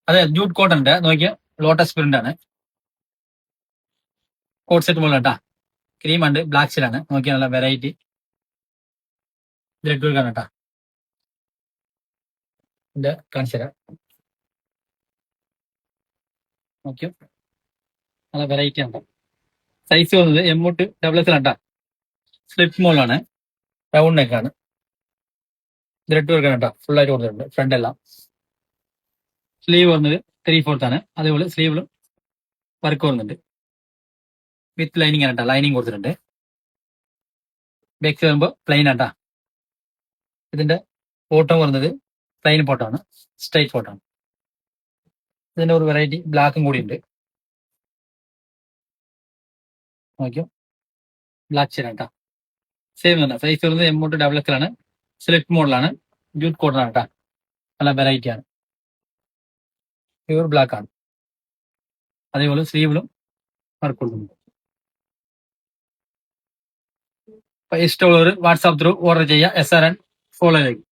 അതെ jute cotton ഉണ്ട് നോക്കിയാൽ ലോട്ടസ് പ്രിന്റ് ആണ്. കോട്ട് സെറ്റ് പോലെ കേട്ടാ. ക്രീം ഉണ്ട്, ബ്ലാക്ക് ഷെയ്ഡാണ്. നോക്കിയാൽ നല്ല വെറൈറ്റി ബ്ലഡ് വർക്കാണ് കേട്ടാ. ഇത് കാണിച്ചു തരാം. നോക്കിയോ നല്ല വെറൈറ്റി ആണ്. സൈസ് വന്നത് M ഡബിൾ ആണ്. സ്ലിപ്പ് മോളാണ്, റൗണ്ട് നെക്കാണ്, ത്രെഡ് വർക്കാണ് കേട്ടോ. ഫുൾ ആയിട്ട് കൊടുത്തിട്ടുണ്ട് ഫ്രണ്ട് എല്ലാം. സ്ലീവ് വന്നത് 3/4 ആണ്. അതേപോലെ സ്ലീവിലും വർക്ക് വരുന്നുണ്ട്. വിത്ത് ലൈനിങ് ആണ് കേട്ടോ. ലൈനിങ് കൊടുത്തിട്ടുണ്ട്. ബാക്ക് വരുമ്പോൾ പ്ലെയിൻ ആട്ടാ. ഇതിന്റെ ബോട്ടം വരുന്നത് പ്ലെയിൻ ബോട്ടമാണ്, സ്ട്രൈറ്റ് ബോട്ടമാണ്. ഇതിന്റെ ഒരു വെറൈറ്റി ബ്ലാക്കും കൂടി ഉണ്ട്. നോക്കിയോ ബ്ലാക്ക് ഷെയ്ഡ് ആട്ടാ. സെയിം തന്നെ. സൈസ് വരുന്നത് M ആണ്. സ്ലിപ്പ് മോഡലാണ്. ജൂട്ട് കോട്ടൺ ആണ് കേട്ടോ. നല്ല വെറൈറ്റി ആണ്. പ്യൂർ ബ്ലാക്ക് ആണ്. അതേപോലെ സ്ലീവിലും വർക്ക് കൊടുക്കുന്നുണ്ട്. അപ്പൊ ഇഷ്ടമുള്ളവർ വാട്സാപ്പ് ത്രൂ ഓർഡർ ചെയ്യുക. SRN ഫോളോ ചെയ്യും.